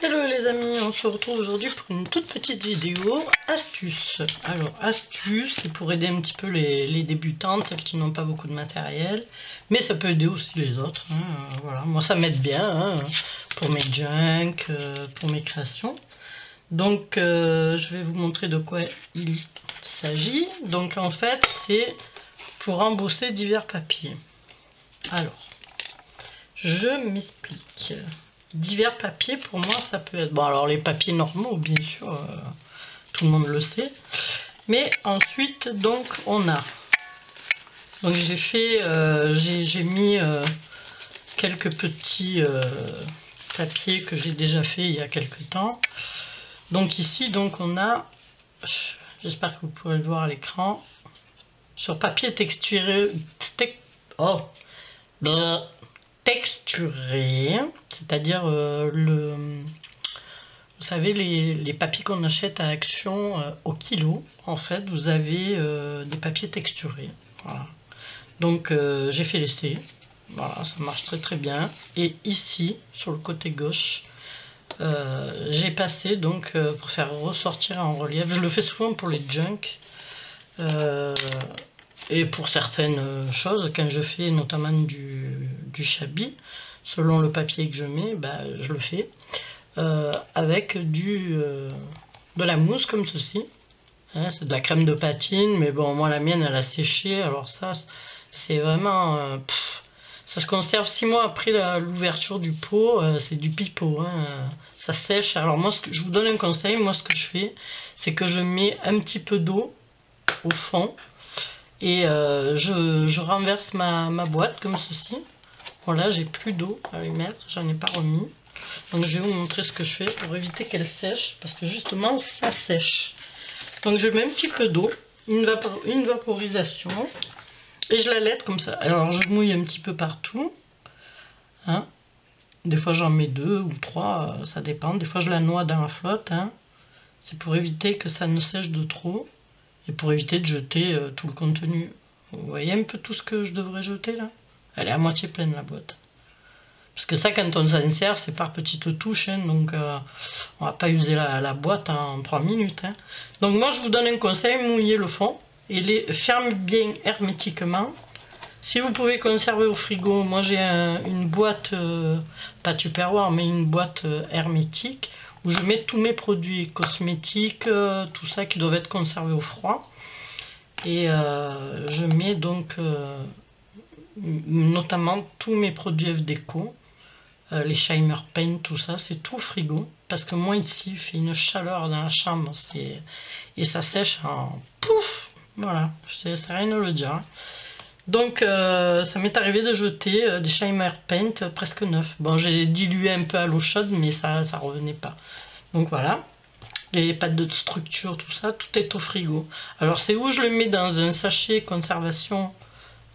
Hello les amis, on se retrouve aujourd'hui pour une toute petite vidéo astuce. Alors astuce, c'est pour aider un petit peu les débutantes, celles qui n'ont pas beaucoup de matériel, mais ça peut aider aussi les autres. Voilà, moi ça m'aide bien pour mes junk, pour mes créations. Donc je vais vous montrer de quoi il s'agit. Donc en fait c'est pour embosser divers papiers. Alors, je m'explique. Divers papiers, pour moi, ça peut être... Bon, alors les papiers normaux, bien sûr, tout le monde le sait. Mais ensuite, donc, on a... Donc j'ai fait... j'ai mis quelques petits papiers que j'ai déjà fait il y a quelques temps. Donc ici, donc, on a... J'espère que vous pourrez le voir à l'écran. Sur papier texturé... texturé, c'est-à-dire vous savez les papiers qu'on achète à Action au kilo, en fait vous avez des papiers texturés. Voilà. Donc j'ai fait l'essai, voilà, ça marche très très bien. Et ici sur le côté gauche j'ai passé donc pour faire ressortir en relief, je le fais souvent pour les junk et pour certaines choses, quand je fais notamment du shabby, selon le papier que je mets, bah, je le fais avec de la mousse comme ceci. Hein, c'est de la crème de patine, mais bon, moi la mienne elle a séché, alors ça c'est vraiment... ça se conserve 6 mois après l'ouverture du pot, c'est du pipeau, hein, ça sèche. Alors moi, je vous donne un conseil, moi ce que je fais, c'est que je mets un petit peu d'eau au fond, et je renverse ma boîte comme ceci. Voilà, j'ai plus d'eau à lui mettre, j'en ai pas remis. Donc je vais vous montrer ce que je fais pour éviter qu'elle sèche, parce que justement ça sèche. Donc je mets un petit peu d'eau, une vaporisation, et je la laisse comme ça. Alors je mouille un petit peu partout, hein. Des fois j'en mets 2 ou 3, ça dépend. Des fois je la noie dans la flotte, hein. C'est pour éviter que ça ne sèche de trop. Et pour éviter de jeter tout le contenu. Vous voyez un peu tout ce que je devrais jeter là? Elle est à moitié pleine la boîte. Parce que ça, quand on s'en sert, c'est par petites touches. Hein, donc on va pas user la boîte en 3 minutes. Hein. Donc moi je vous donne un conseil, mouillez le fond. Et les fermez bien hermétiquement. Si vous pouvez conserver au frigo, moi j'ai une boîte, pas Tupperware, mais une boîte hermétique, où je mets tous mes produits cosmétiques, tout ça qui doivent être conservés au froid. Et je mets donc notamment tous mes produits F-Déco, les Shimer Paint, tout ça, c'est tout au frigo. Parce que moi ici, il fait une chaleur dans la chambre, et ça sèche en pouf. Voilà, je ne sais rien de le dire. Hein. Donc ça m'est arrivé de jeter des Shimer Paint presque neufs. Bon, j'ai dilué un peu à l'eau chaude, mais ça revenait pas. Donc voilà, les pâtes de structure, tout ça, tout est au frigo. Alors c'est où je le mets dans un sachet conservation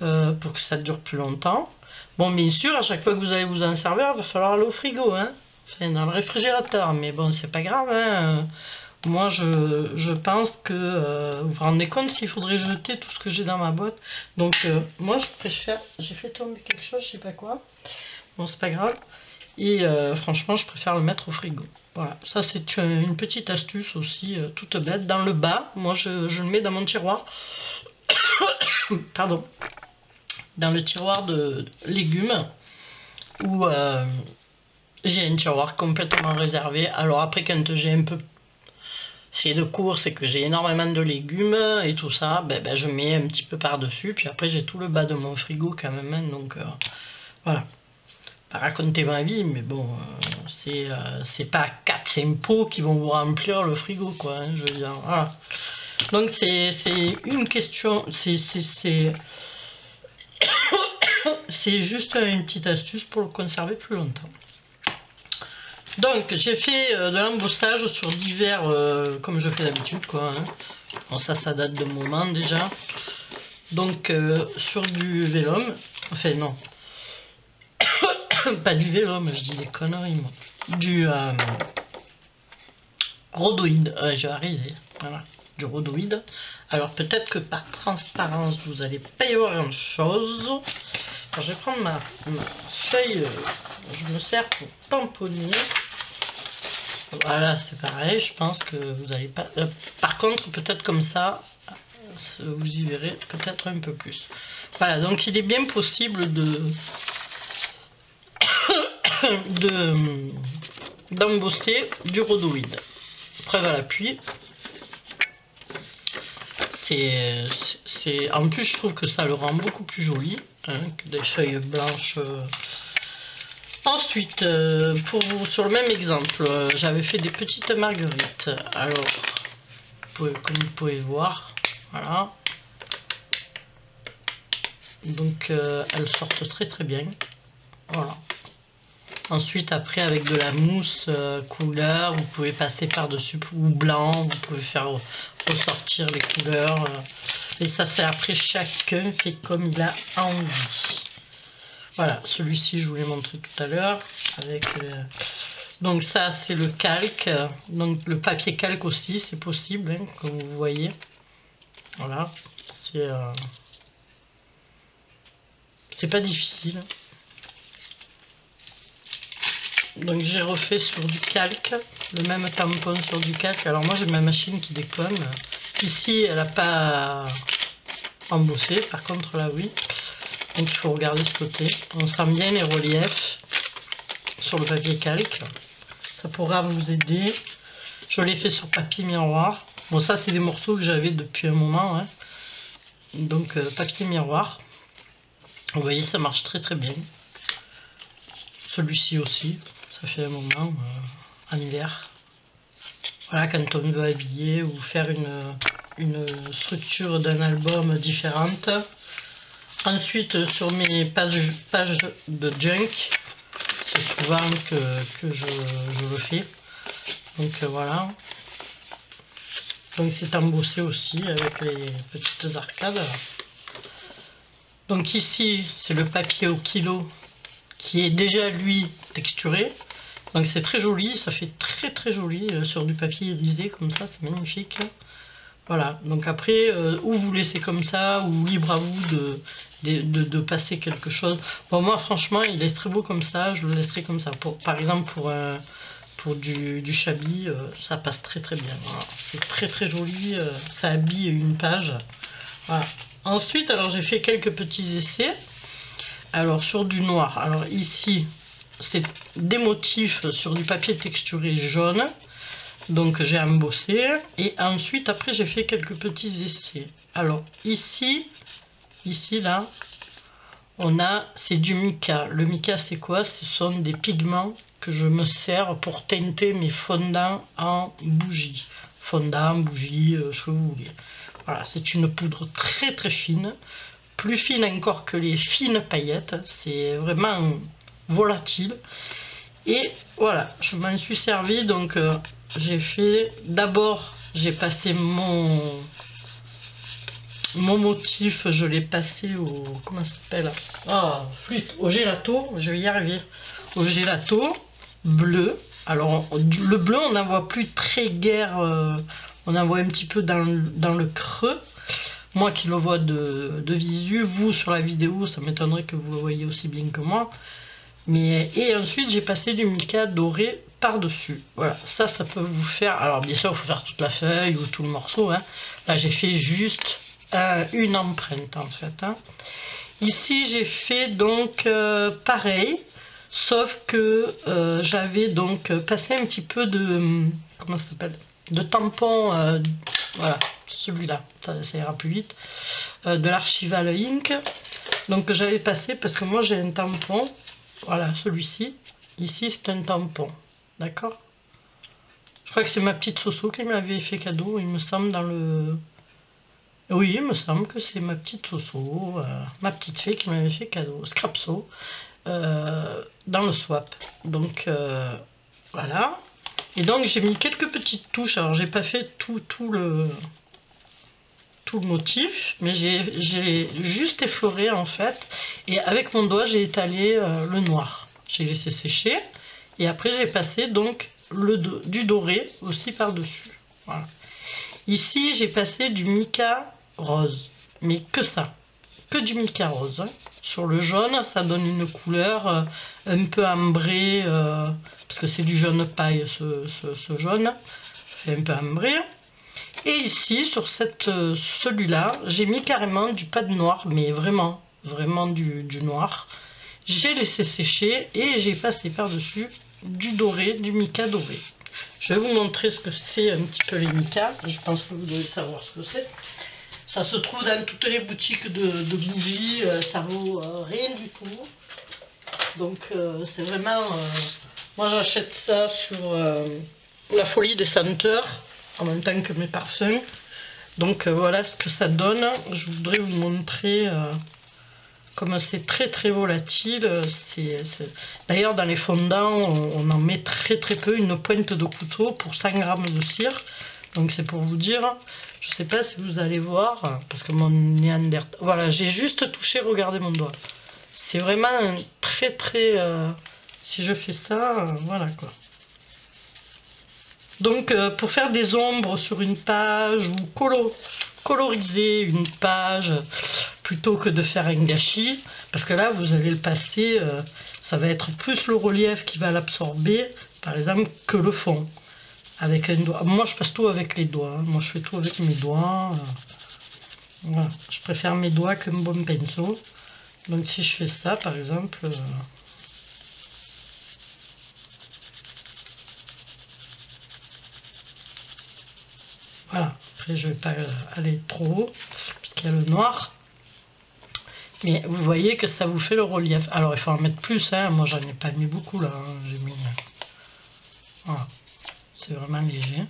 pour que ça dure plus longtemps. Bon, bien sûr, à chaque fois que vous allez vous en servir, il va falloir aller au frigo, hein. Enfin, dans le réfrigérateur, mais bon, c'est pas grave, hein. Moi, je pense que vous vous rendez compte s'il faudrait jeter tout ce que j'ai dans ma boîte. Donc, moi, je préfère... J'ai fait tomber quelque chose, je sais pas quoi. Bon, c'est pas grave. Et franchement, je préfère le mettre au frigo. Voilà, ça c'est une petite astuce aussi, toute bête. Dans le bas, moi, je le mets dans mon tiroir. Pardon. Dans le tiroir de légumes. Où j'ai un tiroir complètement réservé. Alors après, quand j'ai un peu... c'est de course et que j'ai énormément de légumes et tout ça, ben, je mets un petit peu par-dessus, puis après j'ai tout le bas de mon frigo quand même, hein, donc voilà. Pas raconter ma vie, mais bon, c'est pas 4-5 pots qui vont vous remplir le frigo, quoi, hein, je veux dire, voilà. Donc c'est une question, c'est juste une petite astuce pour le conserver plus longtemps. Donc j'ai fait de l'embossage sur divers, comme je fais d'habitude, quoi. Hein. Bon, ça date de moment déjà. Donc sur du vélum, enfin non, pas du vélum, je dis des conneries moi. Du rhodoïde, je vais arriver, voilà, du rhodoïde. Alors peut-être que par transparence vous n'allez pas y voir grand chose. Alors, je vais prendre ma feuille, je me sers pour tamponner. Voilà, c'est pareil, je pense que vous n'allez pas... par contre, peut-être comme ça, vous y verrez peut-être un peu plus. Voilà, donc il est bien possible d'embosser du rhodoïde. Preuve à l'appui. En plus, je trouve que ça le rend beaucoup plus joli hein, que des feuilles blanches. Ensuite, sur le même exemple, j'avais fait des petites marguerites. Alors, comme vous pouvez voir, voilà. Donc, elles sortent très très bien. Voilà. Ensuite, après, avec de la mousse couleur, vous pouvez passer par-dessus ou blanc, vous pouvez faire ressortir les couleurs. Et ça, c'est après, chacun fait comme il a envie. Voilà, celui-ci, je vous l'ai montré tout à l'heure. Donc ça, c'est le calque. Donc le papier calque aussi, c'est possible, hein, comme vous voyez. Voilà, c'est pas difficile. Donc j'ai refait sur du calque, le même tampon sur du calque. Alors moi j'ai ma machine qui déconne. Ici elle n'a pas embossé, par contre là oui. Donc il faut regarder ce côté. On sent bien les reliefs sur le papier calque. Ça pourra vous aider. Je l'ai fait sur papier miroir. Bon ça c'est des morceaux que j'avais depuis un moment. Hein. Donc papier miroir. Vous voyez ça marche très très bien. Celui-ci aussi. Ça fait un moment, en hiver. Voilà, quand on veut habiller ou faire une structure d'un album différente. Ensuite, sur mes pages de junk, c'est souvent que je le fais. Donc voilà. Donc c'est embossé aussi avec les petites arcades. Donc ici, c'est le papier au kilo qui est déjà lui texturé. Donc c'est très joli, ça fait très très joli sur du papier irisé comme ça, c'est magnifique. Voilà, donc après, ou vous laissez comme ça, ou libre à vous de passer quelque chose. Bon moi franchement, il est très beau comme ça, je le laisserai comme ça. Par exemple pour du chablis, ça passe très très bien. Voilà. C'est très très joli, ça habille une page. Voilà. Ensuite, alors j'ai fait quelques petits essais. Alors sur du noir, alors ici c'est des motifs sur du papier texturé jaune, donc j'ai embossé et ensuite après j'ai fait quelques petits essais. Alors ici là c'est du mica. Le mica c'est quoi? Ce sont des pigments que je me sers pour teinter mes fondants en bougie, ce que vous voulez. Voilà, c'est une poudre très très fine, plus fine encore que les fines paillettes, c'est vraiment volatile. Et voilà, je m'en suis servi, donc j'ai fait, d'abord j'ai passé mon motif, je l'ai passé au, comment ça s'appelle, flûte, au gelato, je vais y arriver, au gelato bleu. Alors le bleu on n'en voit plus très guère, on en voit un petit peu dans le creux. Moi qui le vois de visu, vous sur la vidéo, ça m'étonnerait que vous le voyez aussi bien que moi. Et ensuite, j'ai passé du mica doré par-dessus. Voilà, ça peut vous faire... Alors, bien sûr, il faut faire toute la feuille ou tout le morceau. Hein. Là, j'ai fait juste une empreinte, en fait. Hein. Ici, j'ai fait donc pareil, sauf que j'avais donc passé un petit peu de... Comment ça s'appelle? De tampon, voilà, celui-là, ça ira plus vite, de l'Archival Ink. Donc j'avais passé, parce que moi j'ai un tampon, voilà, celui-ci, ici c'est un tampon, d'accord? Je crois que c'est ma petite Soso qui m'avait fait cadeau, il me semble, dans le... Oui, il me semble que c'est ma petite Soso, ma petite fée qui m'avait fait cadeau, Scrapso, dans le swap. Donc voilà. Et donc j'ai mis quelques petites touches, alors j'ai pas fait tout le motif, mais j'ai juste effleuré en fait, et avec mon doigt j'ai étalé le noir. J'ai laissé sécher, et après j'ai passé donc du doré aussi par-dessus. Voilà. Ici j'ai passé du mica rose, mais que ça. que du mica rose. Sur le jaune, ça donne une couleur un peu ambrée, parce que c'est du jaune paille ce jaune, fait un peu ambré. Et ici, sur celui-là, j'ai mis carrément du pad noir, mais vraiment, vraiment du noir. J'ai laissé sécher et j'ai passé par-dessus du doré, du mica doré. Je vais vous montrer ce que c'est un petit peu les micas. Je pense que vous devez savoir ce que c'est. Ça se trouve dans toutes les boutiques de bougies, ça vaut rien du tout. Donc c'est vraiment... moi j'achète ça sur la folie des senteurs, en même temps que mes parfums. Donc voilà ce que ça donne. Je voudrais vous montrer comme c'est très très volatile. D'ailleurs dans les fondants, on en met très très peu, une pointe de couteau pour 100 g de cire. Donc c'est pour vous dire, je sais pas si vous allez voir, parce que mon néandertal... Voilà, j'ai juste touché, regardez mon doigt. C'est vraiment très très... si je fais ça, voilà quoi. Donc pour faire des ombres sur une page ou coloriser une page plutôt que de faire un gâchis, parce que là vous allez le passer, ça va être plus le relief qui va l'absorber, par exemple, que le fond. Avec un doigt. Moi je passe tout avec les doigts, hein. Moi je fais tout avec mes doigts. Voilà. Je préfère mes doigts qu'un bon pinceau. Donc si je fais ça par exemple, voilà, après je vais pas aller trop haut puisqu'il y a le noir. Mais vous voyez que ça vous fait le relief. Alors il faut en mettre plus, hein. Moi j'en ai pas mis beaucoup là, hein. J'ai mis... Voilà. C'est vraiment léger.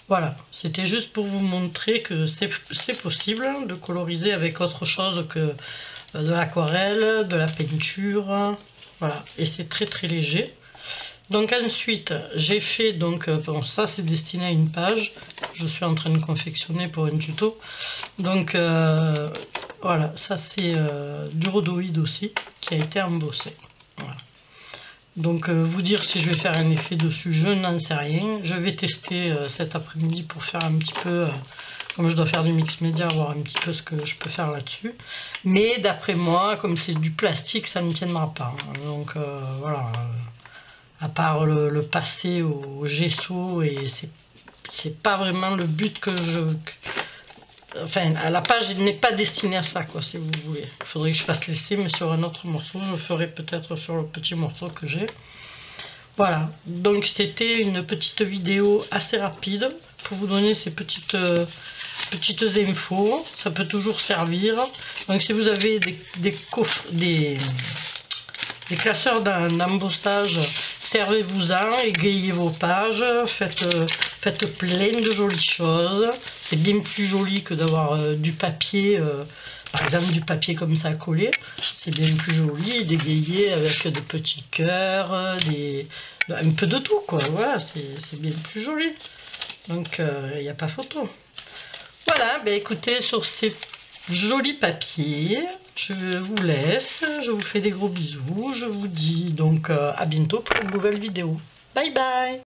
Voilà, c'était juste pour vous montrer que c'est possible de coloriser avec autre chose que de l'aquarelle, de la peinture. Voilà, et c'est très très léger. Donc ensuite, j'ai fait, donc, bon, ça c'est destiné à une page. Je suis en train de confectionner pour un tuto. Donc voilà, ça c'est du rhodoïde aussi, qui a été embossé. Voilà. Donc vous dire si je vais faire un effet dessus, je n'en sais rien. Je vais tester cet après-midi pour faire un petit peu, comme je dois faire du mix média, voir un petit peu ce que je peux faire là-dessus. Mais d'après moi, comme c'est du plastique, ça ne tiendra pas. Donc voilà, à part le passer au gesso, et c'est pas vraiment le but que je... Enfin, la page n'est pas destinée à ça, quoi, si vous voulez. Il faudrait que je fasse l'essai, mais sur un autre morceau. Je ferai peut-être sur le petit morceau que j'ai. Voilà, donc c'était une petite vidéo assez rapide pour vous donner ces petites infos. Ça peut toujours servir. Donc si vous avez des classeurs d'embossage, servez-vous-en, égayez vos pages, faites plein de jolies choses. C'est bien plus joli que d'avoir du papier, par exemple du papier comme ça collé. C'est bien plus joli d'égayer avec des petits cœurs, un peu de tout quoi. Voilà, c'est bien plus joli. Donc il n'y a pas photo. Voilà, ben écoutez, sur ces jolis papiers, je vous laisse, je vous fais des gros bisous, je vous dis donc à bientôt pour une nouvelle vidéo. Bye bye!